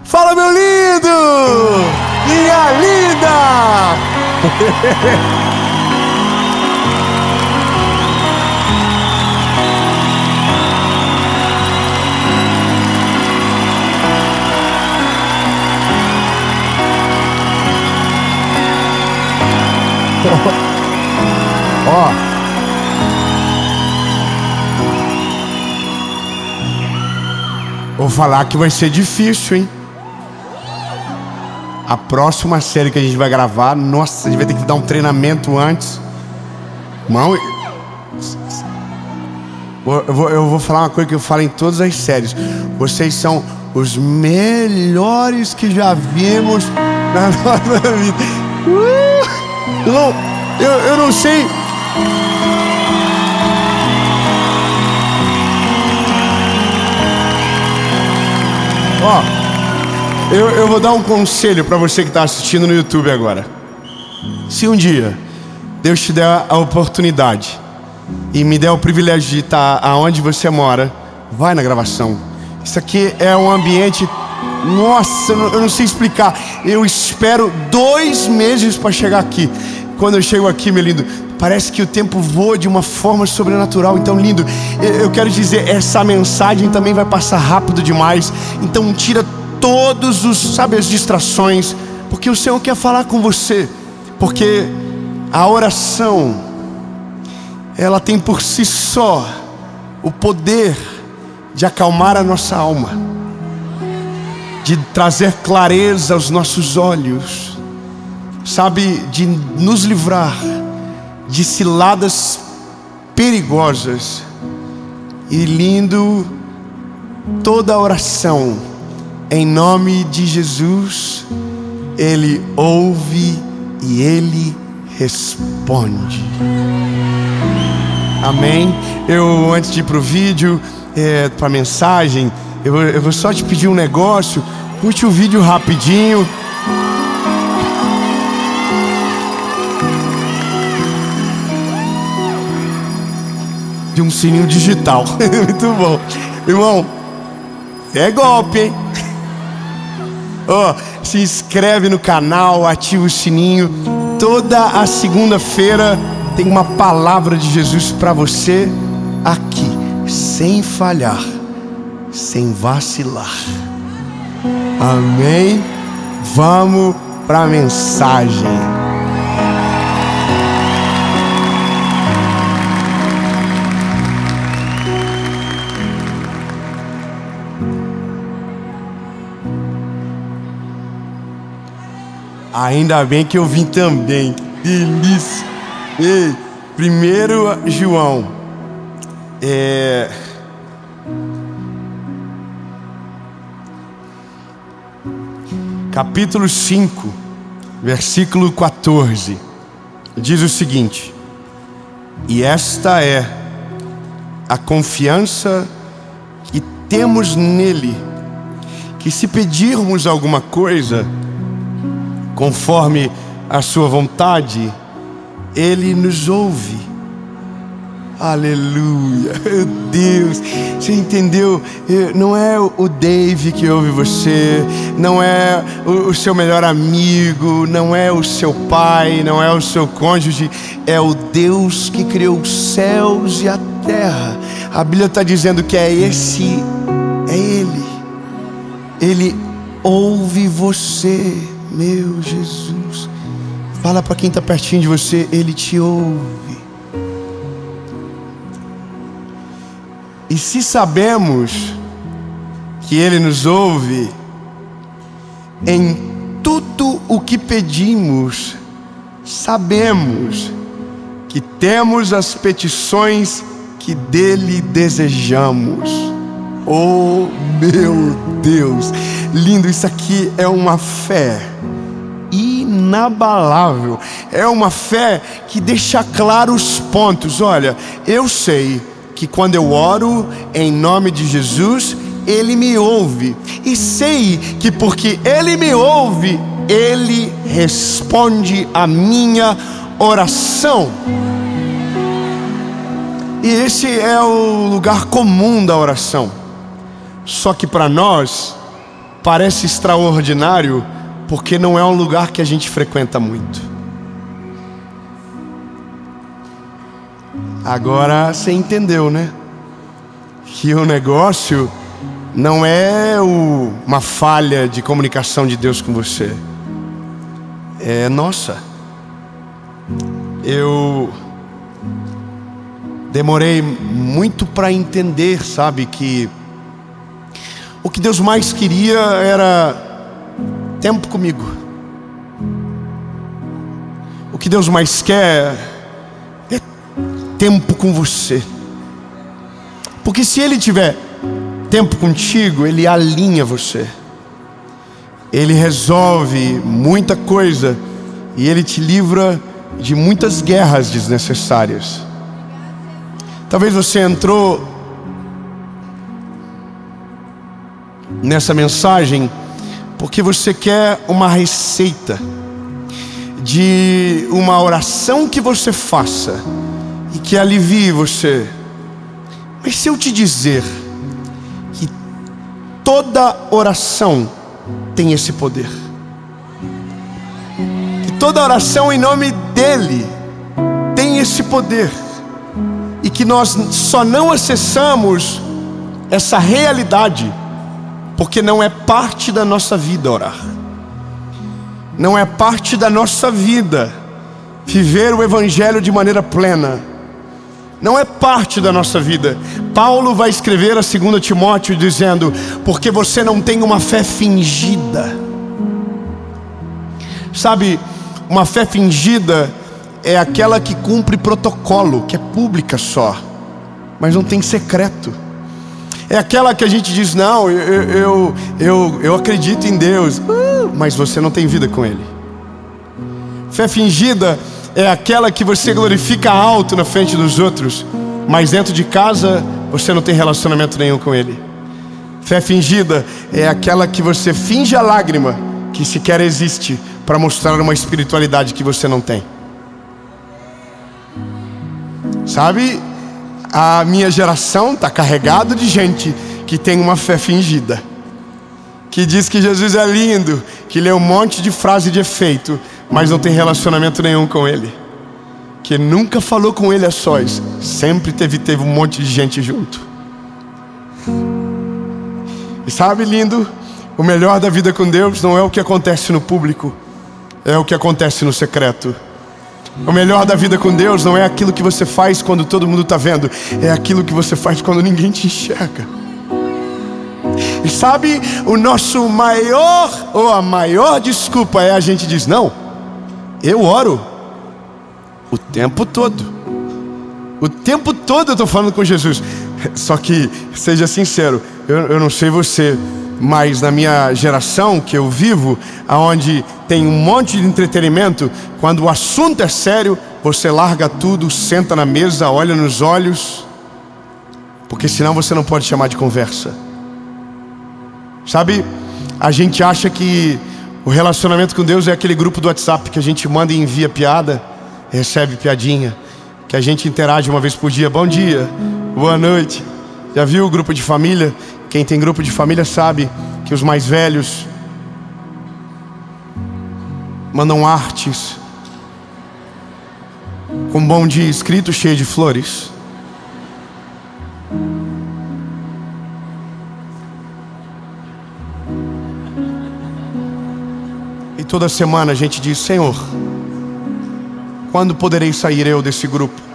Fala, meu lindo! Minha linda! Ó. Vou falar que vai ser difícil, hein? A próxima série que a gente vai gravar, nossa, a gente vai ter que dar um treinamento antes. Irmão, eu vou falar uma coisa que eu falo em todas as séries. Vocês são os melhores que já vimos na nossa vida. Irmão, eu não sei. Ó, eu vou dar um conselho para você que está assistindo no YouTube agora. Se um dia Deus te der a oportunidade e me der o privilégio de estar aonde você mora, vai na gravação. Isso aqui é um ambiente, nossa, eu não sei explicar. Eu espero 2 meses para chegar aqui. Quando eu chego aqui, meu lindo, parece que o tempo voa de uma forma sobrenatural. Então, lindo, eu quero dizer, essa mensagem também vai passar rápido demais. Então tira todos as distrações, porque o Senhor quer falar com você. Porque a oração, ela tem por si só o poder de acalmar a nossa alma, de trazer clareza aos nossos olhos, sabe, de nos livrar de ciladas perigosas. E lindo, toda oração em nome de Jesus, Ele ouve e Ele responde. Amém? Eu, antes de ir para o vídeo, para a mensagem, eu vou só te pedir um negócio. Curte o vídeo rapidinho. De um sininho digital. Muito bom. Irmão, é golpe, hein? Se inscreve no canal, ativa o sininho. Toda a segunda-feira tem uma palavra de Jesus para você aqui, sem falhar, sem vacilar. Amém? Vamos para a mensagem. Ainda bem que eu vim também. Delícia. Ei, 1 João. Capítulo 5, versículo 14. Diz o seguinte: e esta é a confiança que temos nele, que se pedirmos alguma coisa conforme a sua vontade, Ele nos ouve. Aleluia. Meu Deus, você entendeu? Não é o Dave que ouve você, não é o seu melhor amigo, não é o seu pai, não é o seu cônjuge, é o Deus que criou os céus e a terra. A Bíblia está dizendo que é Ele. Ele ouve você. Meu Jesus, fala para quem está pertinho de você, Ele te ouve. E se sabemos que Ele nos ouve, em tudo o que pedimos, sabemos que temos as petições que dele desejamos. Oh meu Deus, lindo, isso aqui é uma fé inabalável, é uma fé que deixa claro os pontos. Olha, eu sei que quando eu oro em nome de Jesus, Ele me ouve, e sei que porque Ele me ouve, Ele responde a minha oração. E esse é o lugar comum da oração. Só que para nós, parece extraordinário porque não é um lugar que a gente frequenta muito. Agora você entendeu, né? Que o negócio não é uma falha de comunicação de Deus com você. É nossa. Eu demorei muito para entender, sabe, que o que Deus mais queria era tempo comigo. O que Deus mais quer é tempo com você. Porque se Ele tiver tempo contigo, Ele alinha você. Ele resolve muita coisa e Ele te livra de muitas guerras desnecessárias. Talvez você entrou nessa mensagem porque você quer uma receita de uma oração que você faça e que alivie você. Mas se eu te dizer que toda oração tem esse poder, que toda oração em nome dEle tem esse poder, e que nós só não acessamos essa realidade porque não é parte da nossa vida orar. Não é parte da nossa vida viver o Evangelho de maneira plena. Não é parte da nossa vida. Paulo vai escrever a 2 Timóteo dizendo: porque você não tem uma fé fingida. Sabe, uma fé fingida é aquela que cumpre protocolo, que é pública só, mas não tem secreto. É aquela que a gente diz: não, eu acredito em Deus, mas você não tem vida com Ele. Fé fingida é aquela que você glorifica alto na frente dos outros, mas dentro de casa você não tem relacionamento nenhum com Ele. Fé fingida é aquela que você finge a lágrima que sequer existe para mostrar uma espiritualidade que você não tem. Sabe, a minha geração está carregada de gente que tem uma fé fingida, que diz que Jesus é lindo, que lê um monte de frase de efeito, mas não tem relacionamento nenhum com Ele, que nunca falou com Ele a sós, sempre teve um monte de gente junto. E sabe, lindo, o melhor da vida com Deus não é o que acontece no público, é o que acontece no secreto. O melhor da vida com Deus não é aquilo que você faz quando todo mundo está vendo, é aquilo que você faz quando ninguém te enxerga. E sabe, o nosso maior, ou a maior desculpa é a gente diz: não, eu oro o tempo todo. O tempo todo eu estou falando com Jesus. Só que, seja sincero, eu não sei você, mas na minha geração que eu vivo, aonde tem um monte de entretenimento, quando o assunto é sério, você larga tudo, senta na mesa, olha nos olhos, porque senão você não pode chamar de conversa. Sabe, a gente acha que o relacionamento com Deus é aquele grupo do WhatsApp que a gente manda e envia piada, recebe piadinha, que a gente interage uma vez por dia: bom dia, boa noite. Já viu o grupo de família? Quem tem grupo de família sabe que os mais velhos mandam artes com bom dia escrito, cheio de flores. E toda semana a gente diz: Senhor, quando poderei sair eu desse grupo?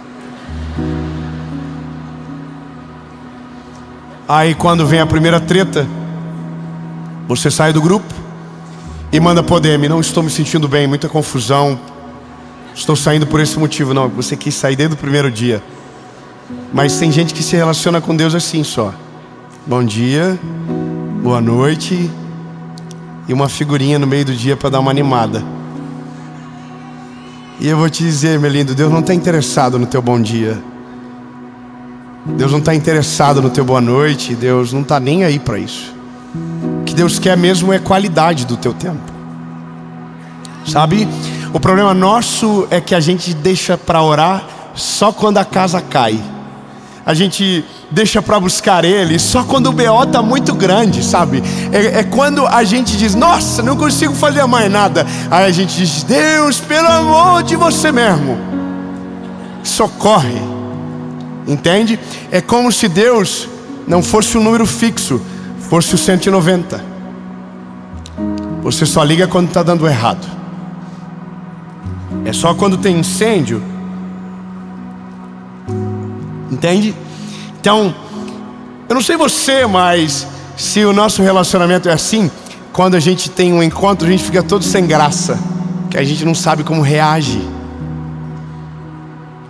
Aí quando vem a primeira treta, você sai do grupo e manda pro DM: não estou me sentindo bem, muita confusão, estou saindo por esse motivo. Não, você quis sair desde o primeiro dia. Mas tem gente que se relaciona com Deus assim só: bom dia, boa noite, e uma figurinha no meio do dia para dar uma animada. E eu vou te dizer, meu lindo, Deus não está interessado no teu bom dia, Deus não está interessado no teu boa noite, Deus não está nem aí para isso. O que Deus quer mesmo é qualidade do teu tempo. Sabe, o problema nosso é que a gente deixa para orar só quando a casa cai. A gente deixa para buscar Ele só quando o BO tá muito grande, sabe? É quando a gente diz: nossa, não consigo fazer mais nada. Aí a gente diz: Deus, pelo amor de você mesmo, socorre. Entende? É como se Deus não fosse um número fixo, fosse o 190. Você só liga quando está dando errado. É só quando tem incêndio. Entende? Então, eu não sei você, mas se o nosso relacionamento é assim, quando a gente tem um encontro, a gente fica todo sem graça, que a gente não sabe como reage,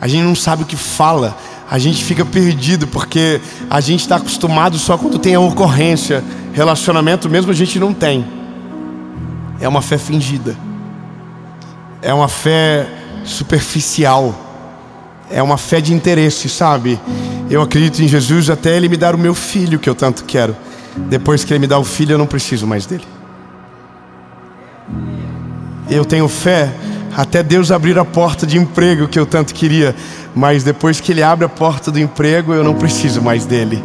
a gente não sabe o que fala, a gente fica perdido, porque a gente está acostumado só quando tem a ocorrência. Relacionamento mesmo a gente não tem. É uma fé fingida, é uma fé superficial, é uma fé de interesse, sabe? Eu acredito em Jesus até Ele me dar o meu filho que eu tanto quero. Depois que Ele me dá o filho, eu não preciso mais dele. Eu tenho fé até Deus abrir a porta de emprego que eu tanto queria, mas depois que Ele abre a porta do emprego, eu não preciso mais dele.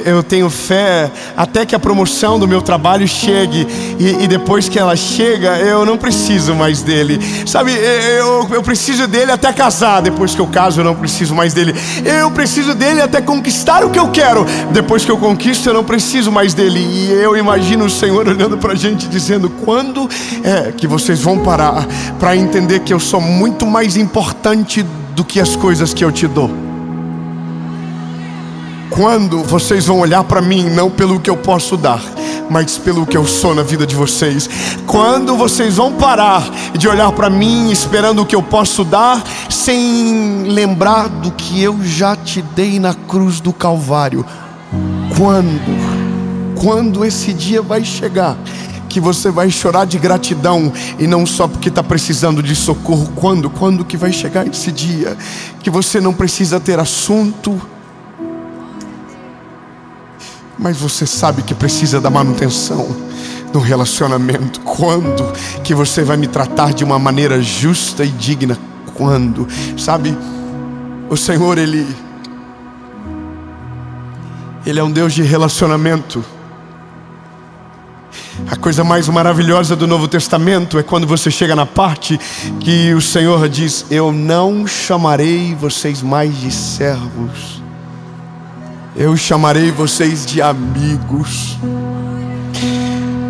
Eu tenho fé até que a promoção do meu trabalho chegue, e depois que ela chega, eu não preciso mais dele. Sabe, eu preciso dele até casar. Depois que eu caso, eu não preciso mais dele. Eu preciso dele até conquistar o que eu quero. Depois que eu conquisto, eu não preciso mais dele. E eu imagino o Senhor olhando pra gente dizendo: quando é que vocês vão parar para entender que eu sou muito mais importante do que as coisas que eu te dou? Quando vocês vão olhar para mim não pelo que eu posso dar, mas pelo que eu sou na vida de vocês? Quando vocês vão parar de olhar para mim esperando o que eu posso dar, sem lembrar do que eu já te dei na cruz do Calvário? Quando esse dia vai chegar que você vai chorar de gratidão, e não só porque está precisando de socorro? Quando que vai chegar esse dia que você não precisa ter assunto, mas você sabe que precisa da manutenção do relacionamento? Quando que você vai me tratar de uma maneira justa e digna? Quando? Sabe, o Senhor, Ele é um Deus de relacionamento. A coisa mais maravilhosa do Novo Testamento é quando você chega na parte que o Senhor diz: eu não chamarei vocês mais de servos, eu chamarei vocês de amigos.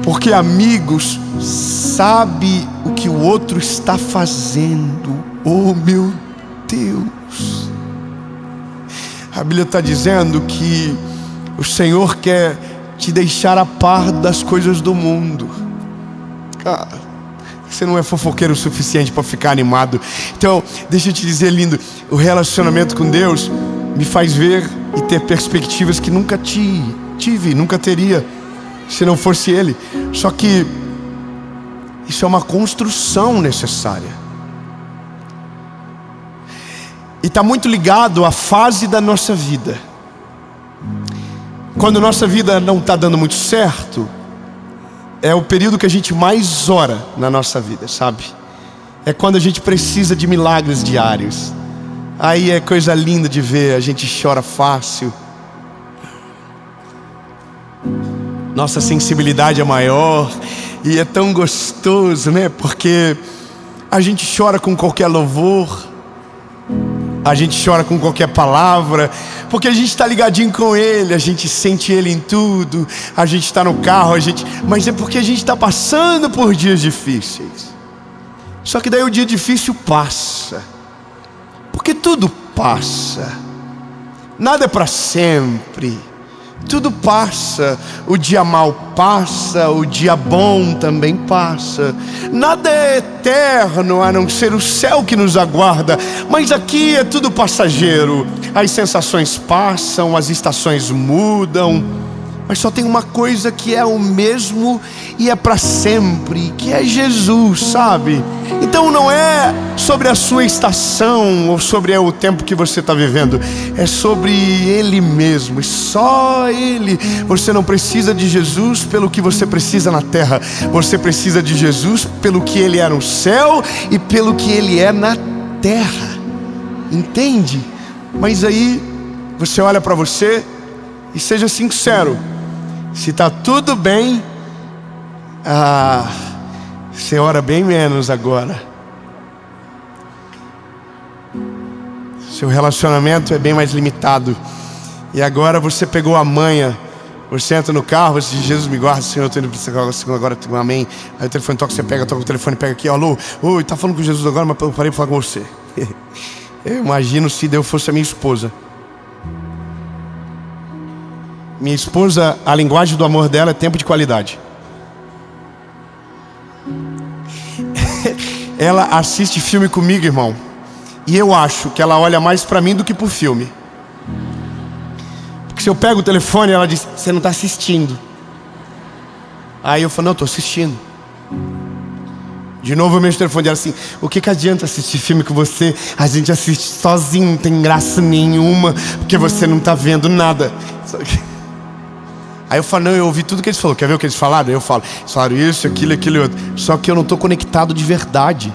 Porque amigos sabe o que o outro está fazendo. Oh meu Deus! A Bíblia está dizendo que o Senhor quer te deixar a par das coisas do mundo. Cara, você não é fofoqueiro o suficiente para ficar animado. Então, deixa eu te dizer, lindo, o relacionamento com Deus me faz ver e ter perspectivas que nunca tive, nunca teria, se não fosse Ele. Só que isso é uma construção necessária, e está muito ligado à fase da nossa vida. Quando nossa vida não está dando muito certo, é o período que a gente mais ora na nossa vida, sabe? É quando a gente precisa de milagres diários. Aí é coisa linda de ver, a gente chora fácil, nossa sensibilidade é maior, e é tão gostoso, né? Porque a gente chora com qualquer louvor, a gente chora com qualquer palavra, porque a gente está ligadinho com Ele, a gente sente Ele em tudo. A gente está no carro, mas é porque a gente está passando por dias difíceis. Só que daí o dia difícil passa, porque tudo passa, nada é para sempre, tudo passa. O dia mau passa, o dia bom também passa. Nada é eterno a não ser o céu que nos aguarda. Mas aqui é tudo passageiro. As sensações passam, as estações mudam, mas só tem uma coisa que é o mesmo e é para sempre, que é Jesus, sabe? Então não é sobre a sua estação ou sobre o tempo que você está vivendo, é sobre Ele mesmo, e só Ele. Você não precisa de Jesus pelo que você precisa na terra, você precisa de Jesus pelo que Ele é no céu e pelo que Ele é na terra, entende? Mas aí, você olha para você e seja sincero. Se está tudo bem, você ora bem menos agora. Seu relacionamento é bem mais limitado. E agora você pegou a manha. Você entra no carro, você diz: Jesus me guarda, Senhor, eu estou indo para agora, amém. Aí o telefone toca, você pega, toca o telefone, pega aqui, alô, oi, tá falando com Jesus agora, mas eu parei para falar com você. Eu imagino se Deus fosse a minha esposa. Minha esposa, a linguagem do amor dela é tempo de qualidade. Ela assiste filme comigo, irmão, e eu acho que ela olha mais para mim do que pro filme. Porque se eu pego o telefone, ela diz: você não está assistindo. Aí eu falo: não, estou assistindo. De novo eu mexo o telefone dela assim: o que adianta assistir filme com você? A gente assiste sozinho, não tem graça nenhuma, porque você não está vendo nada. Aí eu falo: não, eu ouvi tudo que eles falaram. Quer ver o que eles falaram? Aí eu falo: eles falaram isso, aquilo e outro. Só que eu não estou conectado de verdade.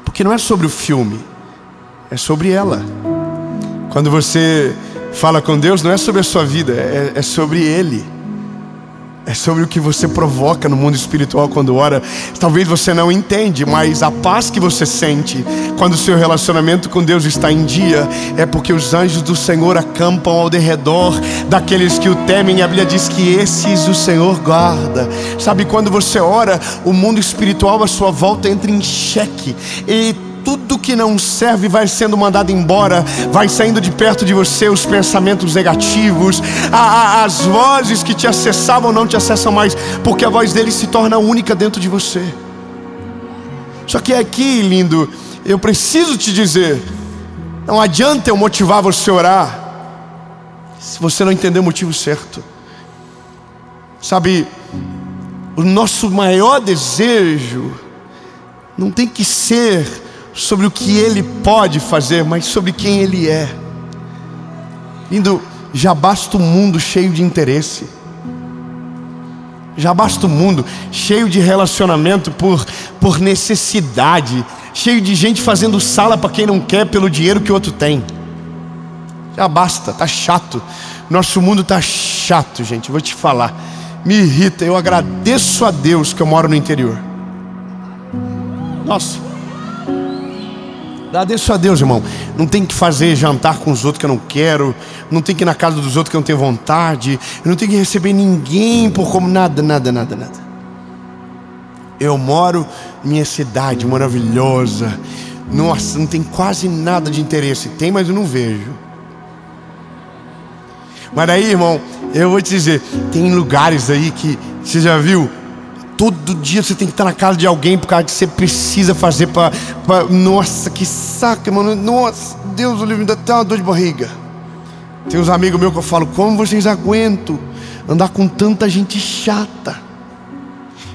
Porque não é sobre o filme, é sobre ela. Quando você fala com Deus, não é sobre a sua vida, é sobre Ele. É sobre o que você provoca no mundo espiritual quando ora. Talvez você não entende, mas a paz que você sente quando o seu relacionamento com Deus está em dia é porque os anjos do Senhor acampam ao derredor daqueles que o temem. A Bíblia diz que esses o Senhor guarda. Sabe, quando você ora, o mundo espiritual à sua volta entra em xeque, e tudo que não serve vai sendo mandado embora, vai saindo de perto de você. Os pensamentos negativos, as vozes que te acessavam não te acessam mais, porque a voz dele se torna única dentro de você. Só que aqui, lindo, eu preciso te dizer, não adianta eu motivar você a orar se você não entender o motivo certo. Sabe, o nosso maior desejo não tem que ser sobre o que Ele pode fazer, mas sobre quem Ele é. Lindo, já basta um mundo cheio de interesse. Já basta um mundo cheio de relacionamento por necessidade, cheio de gente fazendo sala para quem não quer pelo dinheiro que o outro tem. Já basta, tá chato. Nosso mundo tá chato, gente, vou te falar. Me irrita. Eu agradeço a Deus que eu moro no interior. Nossa, agradeço a Deus, irmão. Não tem que fazer jantar com os outros que eu não quero. Não tem que ir na casa dos outros que eu não tenho vontade. Eu não tenho que receber ninguém por como nada. Eu moro em minha cidade maravilhosa. Nossa, não tem quase nada de interesse. Tem, mas eu não vejo. Mas aí, irmão, eu vou te dizer, tem lugares aí que você já viu? Todo dia você tem que estar na casa de alguém por causa que você precisa fazer pra... Nossa, que saco, mano. Nossa, Deus, o livro me dá até uma dor de barriga. Tem uns amigos meus que eu falo: como vocês aguentam andar com tanta gente chata?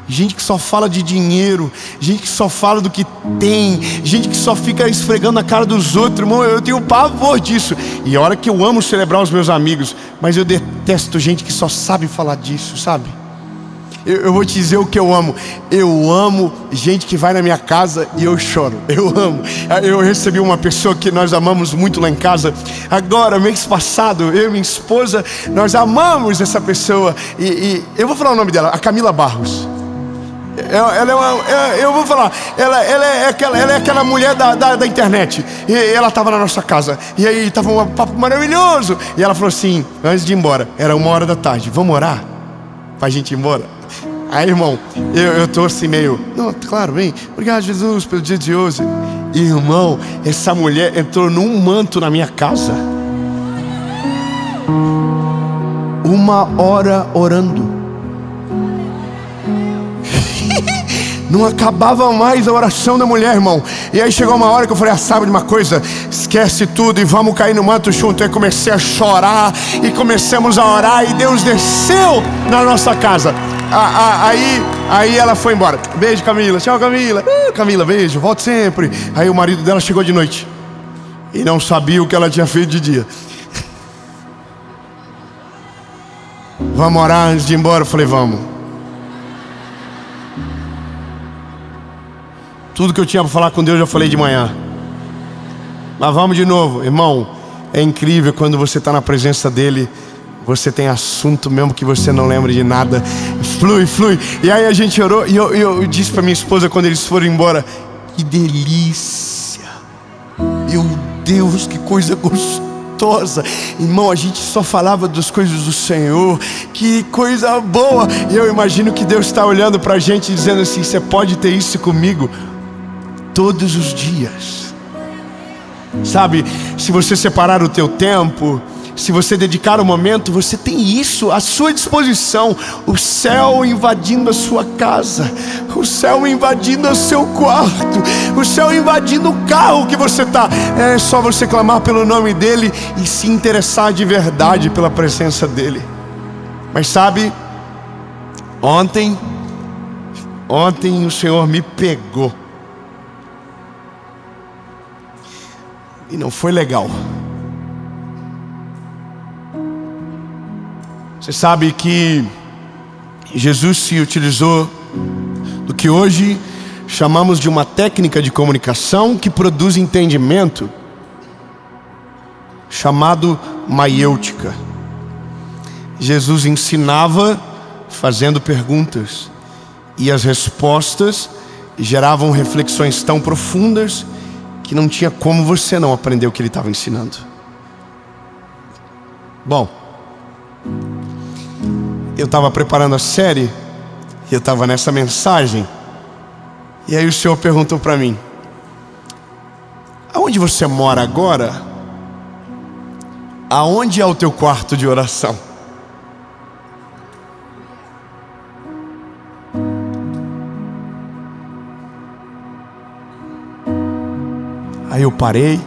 Gente que só fala de dinheiro, gente que só fala do que tem, gente que só fica esfregando a cara dos outros. Irmão, eu tenho pavor disso. E a hora que eu amo celebrar os meus amigos, mas eu detesto gente que só sabe falar disso, sabe? Eu vou te dizer o que eu amo. Eu amo gente que vai na minha casa e eu choro. Eu amo. Eu recebi uma pessoa que nós amamos muito lá em casa. Agora, mês passado, eu e minha esposa, nós amamos essa pessoa. E eu vou falar o nome dela, a Camila Barros. Eu vou falar, ela é aquela mulher da internet. E ela estava na nossa casa. E aí estava um papo maravilhoso. E ela falou assim, antes de ir embora, era 1h da tarde: vamos orar pra gente ir embora? Aí, irmão, eu tô assim meio... Não, claro, bem, obrigado, Jesus, pelo dia de hoje. Irmão, essa mulher entrou num manto na minha casa. 1 hora orando. Não acabava mais a oração da mulher, irmão. E aí chegou uma hora que eu falei: sabe de uma coisa? Esquece tudo e vamos cair no manto junto. Aí comecei a chorar e começamos a orar, e Deus desceu na nossa casa. Aí ela foi embora. Beijo, Camila. Tchau, Camila. Camila, beijo, volto sempre. Aí o marido dela chegou de noite e não sabia o que ela tinha feito de dia. Vamos orar antes de ir embora? Eu falei: vamos. Tudo que eu tinha para falar com Deus eu falei de manhã. Mas vamos de novo, irmão. É incrível quando você está na presença dele. Você tem assunto mesmo que você não lembra de nada. Flui, flui. E aí a gente orou e eu disse para minha esposa quando eles foram embora: que delícia. Meu Deus, que coisa gostosa. Irmão, a gente só falava das coisas do Senhor. Que coisa boa. E eu imagino que Deus está olhando para a gente dizendo assim: você pode ter isso comigo todos os dias. Sabe, se você separar o teu tempo, se você dedicar um momento, você tem isso à sua disposição. O céu invadindo a sua casa, o céu invadindo o seu quarto, o céu invadindo o carro que você está. É só você clamar pelo nome dele e se interessar de verdade pela presença dele. Mas sabe, ontem o Senhor me pegou. E não foi legal. Você sabe que Jesus se utilizou do que hoje chamamos de uma técnica de comunicação que produz entendimento, chamado maiêutica. Jesus ensinava fazendo perguntas, e as respostas geravam reflexões tão profundas que não tinha como você não aprender o que ele estava ensinando. Bom, eu estava preparando a série e eu estava nessa mensagem, e aí o Senhor perguntou para mim: aonde você mora agora? Aonde é o teu quarto de oração? Aí eu parei,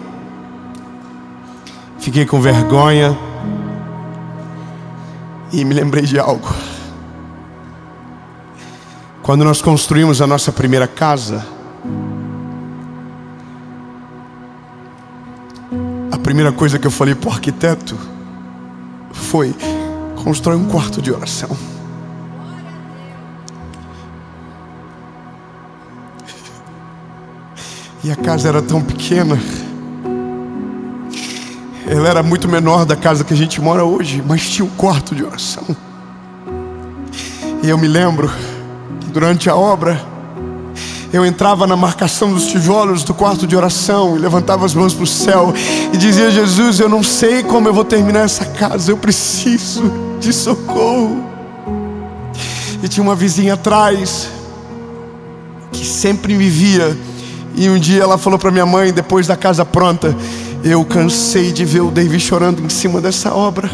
fiquei com vergonha e me lembrei de algo. Quando nós construímos a nossa primeira casa, a primeira coisa que eu falei para o arquiteto foi: constrói um quarto de oração. E a casa era tão pequena, ela era muito menor da casa que a gente mora hoje, mas tinha um quarto de oração. E eu me lembro que durante a obra eu entrava na marcação dos tijolos do quarto de oração e levantava as mãos para o céu e dizia: Jesus, eu não sei como eu vou terminar essa casa, eu preciso de socorro. E tinha uma vizinha atrás que sempre me via. E um dia ela falou para minha mãe, depois da casa pronta: eu cansei de ver o David chorando em cima dessa obra.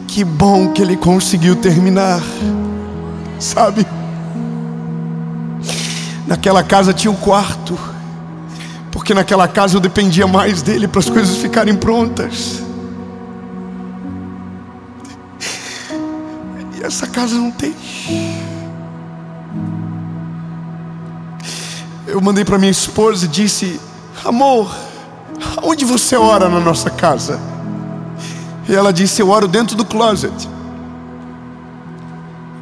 Que bom que ele conseguiu terminar. Sabe, naquela casa tinha um quarto, porque naquela casa eu dependia mais dele para as coisas ficarem prontas. E essa casa não tem. Eu mandei para minha esposa e disse: amor, aonde você ora na nossa casa? E ela disse: eu oro dentro do closet.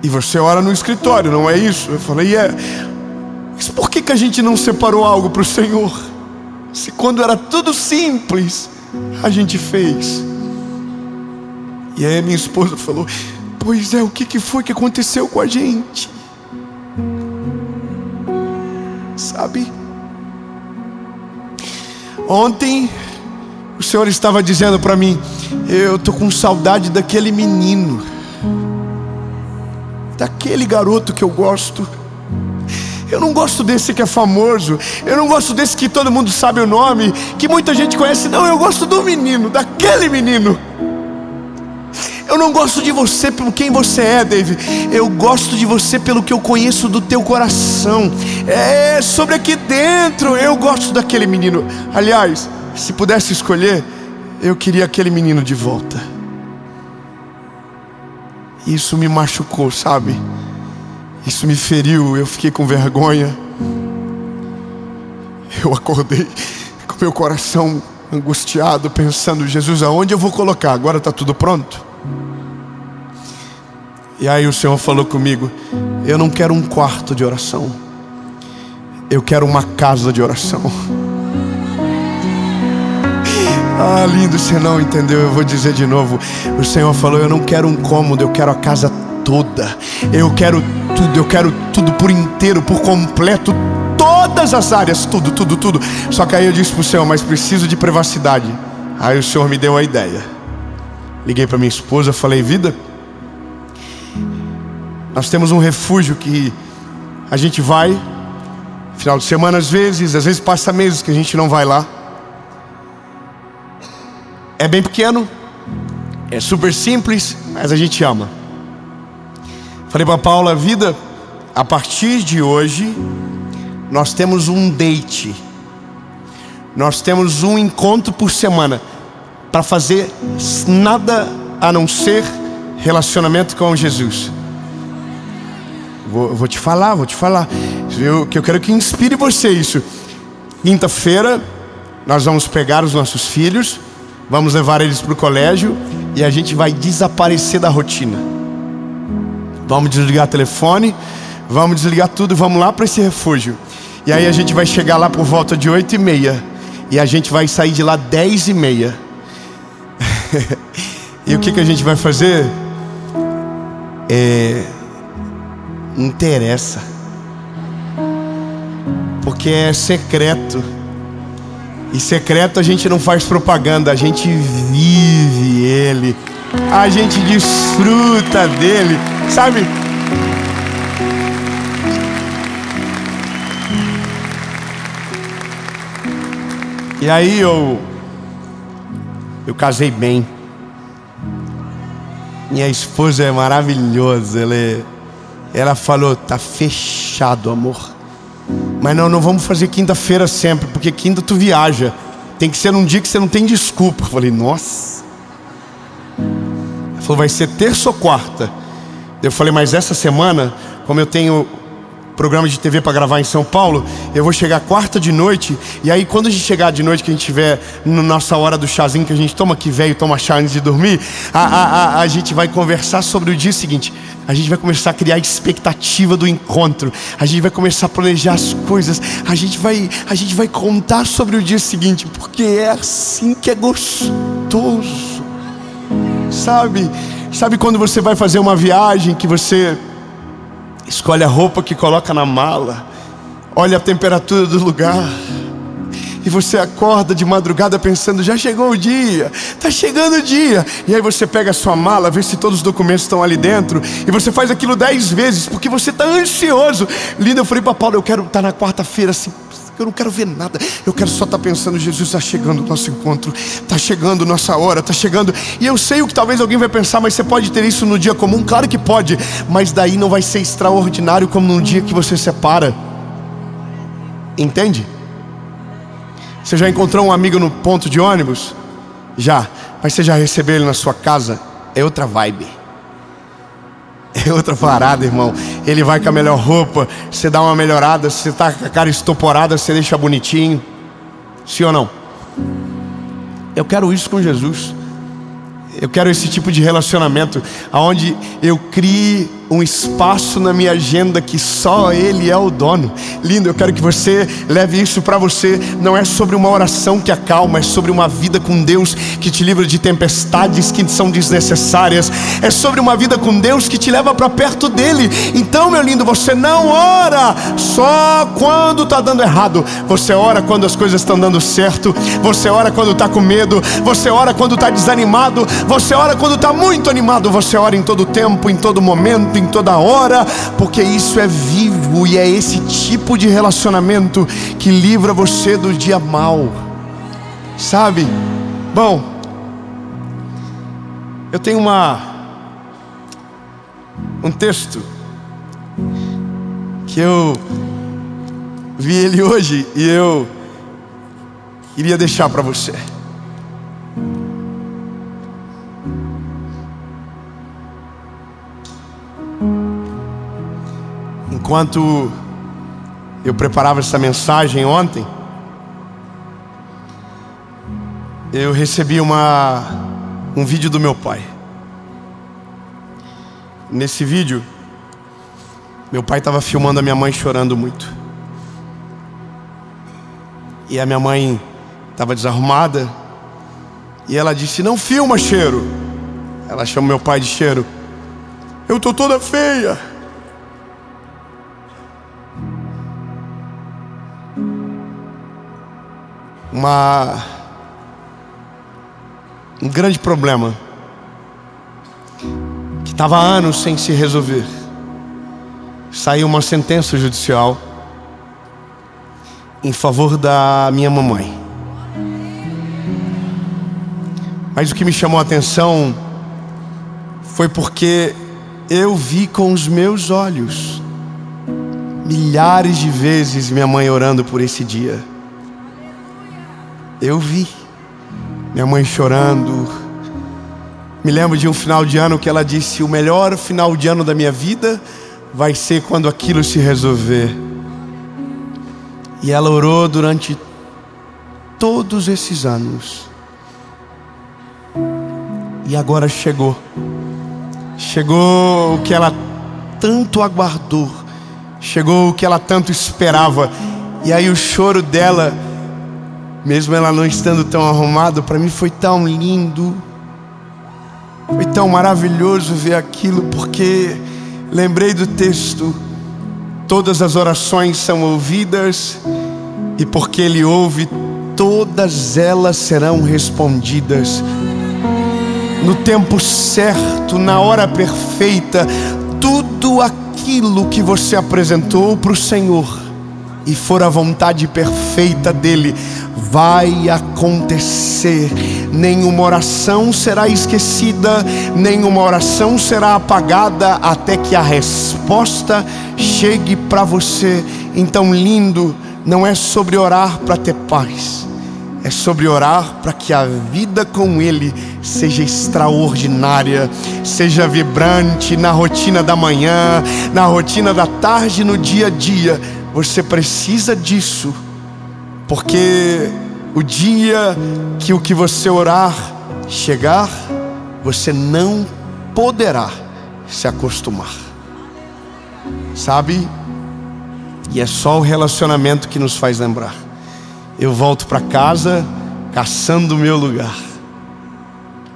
E você ora no escritório, não é isso? Eu falei: é. Mas por que a gente não separou algo para o Senhor? Se quando era tudo simples, a gente fez. E aí minha esposa falou: pois é, o que foi que aconteceu com a gente? Sabe, ontem o Senhor estava dizendo para mim: eu tô com saudade daquele menino, daquele garoto que eu gosto. Eu não gosto desse que é famoso, eu não gosto desse que todo mundo sabe o nome, que muita gente conhece. Não, eu gosto do menino, daquele menino. Eu não gosto de você pelo quem você é, David. Eu gosto de você pelo que eu conheço do teu coração. É sobre aqui dentro. Eu gosto daquele menino. Aliás, se pudesse escolher, eu queria aquele menino de volta. Isso me machucou, sabe? Isso me feriu. Eu fiquei com vergonha. Eu acordei com meu coração angustiado, pensando: Jesus, aonde eu vou colocar? Agora está tudo pronto. E aí o Senhor falou comigo: eu não quero um quarto de oração, eu quero uma casa de oração. Ah, lindo, você não entendeu, eu vou dizer de novo. O Senhor falou: eu não quero um cômodo, eu quero a casa toda. Eu quero tudo por inteiro, por completo, todas as áreas, tudo. Só que aí eu disse pro Senhor: mas preciso de privacidade. Aí o Senhor me deu a ideia. Liguei para minha esposa, falei: vida, nós temos um refúgio que a gente vai final de semana às vezes passa meses que a gente não vai lá. É bem pequeno, é super simples, mas a gente ama. Falei para Paula: vida, a partir de hoje nós temos um date, nós temos um encontro por semana para fazer nada a não ser relacionamento com Jesus. Vou te falar. Eu quero que inspire você isso. Quinta-feira nós vamos pegar os nossos filhos, vamos levar eles para o colégio e a gente vai desaparecer da rotina. Vamos desligar o telefone, vamos desligar tudo e vamos lá para esse refúgio. E aí a gente vai chegar lá por volta de 8h30 e a gente vai sair de lá 10h30. E o que a gente vai fazer? Não interessa, porque é secreto. E secreto a gente não faz propaganda, a gente vive ele, a gente desfruta dele, sabe? E aí eu casei bem. Minha esposa é maravilhosa, ela falou: tá fechado, amor. Mas não vamos fazer quinta-feira sempre, porque quinta tu viaja. Tem que ser num dia que você não tem desculpa. Eu falei: nossa. Ela falou: vai ser terça ou quarta? Eu falei: mas essa semana, como eu tenho programa de TV para gravar em São Paulo, eu vou chegar quarta de noite. E aí quando a gente chegar de noite, que a gente tiver na nossa hora do chazinho que a gente toma, que velho toma chá antes de dormir, a gente vai conversar sobre o dia seguinte. A gente vai começar a criar a expectativa do encontro. A gente vai começar a planejar as coisas. A gente vai contar sobre o dia seguinte, porque é assim que é gostoso. Sabe quando você vai fazer uma viagem, que você escolhe a roupa que coloca na mala, olha a temperatura do lugar, e você acorda de madrugada pensando: já chegou o dia, tá chegando o dia. E aí você pega a sua mala, vê se todos os documentos estão ali dentro, e você faz aquilo 10 vezes, porque você tá ansioso. Linda, eu falei para Paulo: eu quero estar na quarta-feira assim, eu não quero ver nada, eu quero só estar pensando: Jesus, está chegando o nosso encontro, está chegando nossa hora, está chegando. E eu sei o que talvez alguém vai pensar: mas você pode ter isso no dia comum? Claro que pode, mas daí não vai ser extraordinário como no dia que você separa. Entende? Você já encontrou um amigo no ponto de ônibus? Já. Mas você já recebeu ele na sua casa? É outra vibe, é outra parada, irmão. Ele vai com a melhor roupa, você dá uma melhorada. Você tá com a cara estoporada, você deixa bonitinho. Sim ou não? Eu quero isso com Jesus. Eu quero esse tipo de relacionamento, onde eu crie um espaço na minha agenda que só Ele é o dono. Lindo, eu quero que você leve isso para você. Não é sobre uma oração que acalma, é sobre uma vida com Deus que te livra de tempestades que são desnecessárias. É sobre uma vida com Deus que te leva para perto dEle. Então, meu lindo, você não ora só quando está dando errado. Você ora quando as coisas estão dando certo. Você ora quando está com medo. Você ora quando está desanimado. Você ora quando está muito animado. Você ora em todo tempo, em todo momento, em toda hora, porque isso é vivo. E é esse tipo de relacionamento que livra você do dia mau, sabe? Bom, eu tenho um texto que eu vi ele hoje e eu queria deixar para você. Enquanto eu preparava essa mensagem ontem, eu recebi um vídeo do meu pai. Nesse vídeo, meu pai estava filmando a minha mãe chorando muito. E a minha mãe estava desarrumada, E ela disse: não filma, Cheiro. Ela chama meu pai de Cheiro. Eu tô toda feia. Um grande problema que estava há anos sem se resolver. Saiu uma sentença judicial em favor da minha mamãe. Mas o que me chamou a atenção foi porque eu vi com os meus olhos milhares de vezes minha mãe orando por esse dia. Eu vi minha mãe chorando. Me lembro de um final de ano que ela disse: o melhor final de ano da minha vida vai ser quando aquilo se resolver. E ela orou durante todos esses anos. E agora chegou o que ela tanto aguardou, chegou o que ela tanto esperava. E aí o choro dela, mesmo ela não estando tão arrumada, para mim foi tão lindo, foi tão maravilhoso ver aquilo, porque lembrei do texto: todas as orações são ouvidas, e porque Ele ouve, todas elas serão respondidas no tempo certo, na hora perfeita. Tudo aquilo que você apresentou para o Senhor e for a vontade perfeita dEle, vai acontecer. Nenhuma oração será esquecida, nenhuma oração será apagada, até que a resposta chegue para você. Então, lindo, não é sobre orar para ter paz, é sobre orar para que a vida com Ele seja extraordinária, seja vibrante na rotina da manhã, na rotina da tarde, no dia a dia. Você precisa disso, porque o dia que o que você orar chegar, você não poderá se acostumar, sabe? E é só o relacionamento que nos faz lembrar. Eu volto para casa caçando o meu lugar.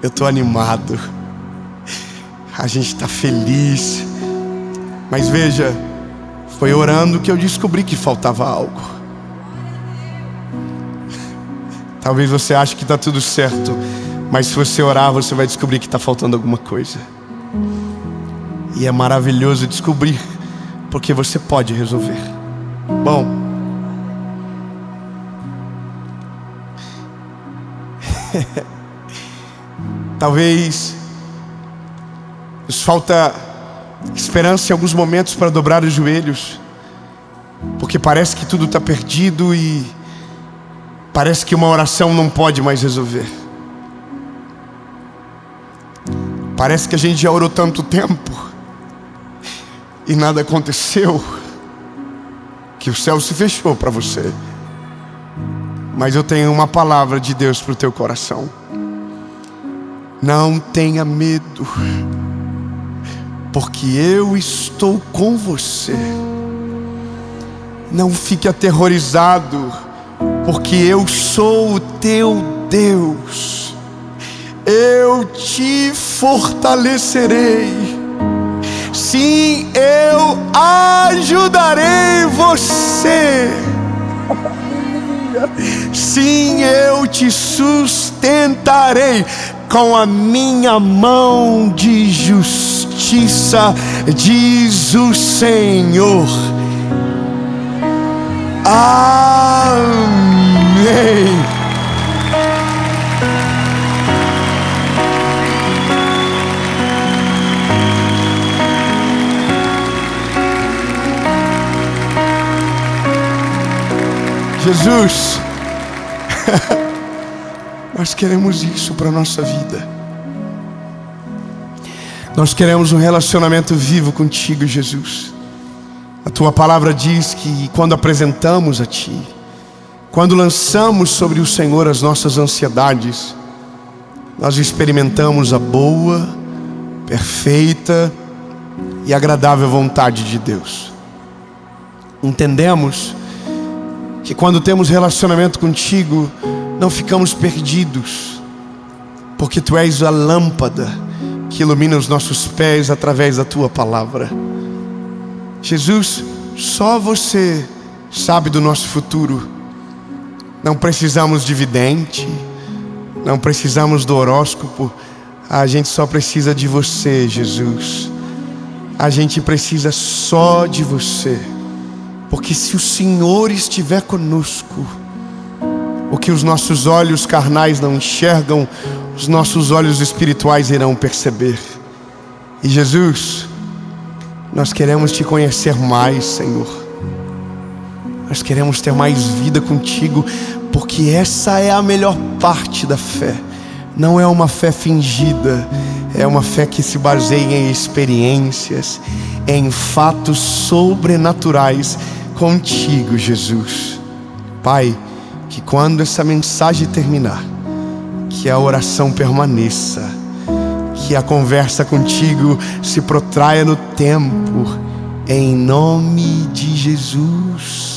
Eu estou animado, a gente está feliz. Mas veja, foi orando que eu descobri que faltava algo. Talvez você ache que está tudo certo, mas se você orar, você vai descobrir que está faltando alguma coisa. E é maravilhoso descobrir, porque você pode resolver. Bom, talvez nos falta esperança em alguns momentos para dobrar os joelhos, porque parece que tudo está perdido e parece que uma oração não pode mais resolver. Parece que a gente já orou tanto tempo e nada aconteceu, que o céu se fechou para você. Mas eu tenho uma palavra de Deus para o teu coração: não tenha medo, porque eu estou com você. Não fique aterrorizado, porque eu sou o teu Deus. Eu te fortalecerei. Sim, eu ajudarei você. Sim, eu te sustentarei com a minha mão de justiça, diz o Senhor. Amém. Jesus, nós queremos isso para a nossa vida. Nós queremos um relacionamento vivo contigo, Jesus. A tua palavra diz que quando apresentamos a Ti, quando lançamos sobre o Senhor as nossas ansiedades, nós experimentamos a boa, perfeita e agradável vontade de Deus. Entendemos que quando temos relacionamento contigo, não ficamos perdidos, porque Tu és a lâmpada que ilumina os nossos pés através da Tua palavra. Jesus, só Você sabe do nosso futuro. Não precisamos de vidente, não precisamos do horóscopo. A gente só precisa de Você, Jesus. A gente precisa só de Você, porque se o Senhor estiver conosco, o que os nossos olhos carnais não enxergam, os nossos olhos espirituais irão perceber. E Jesus, nós queremos Te conhecer mais, Senhor. Nós queremos ter mais vida contigo, porque essa é a melhor parte da fé. Não é uma fé fingida, é uma fé que se baseia em experiências, em fatos sobrenaturais contigo, Jesus. Pai, que quando essa mensagem terminar, que a oração permaneça, que a conversa contigo se protraia no tempo, em nome de Jesus.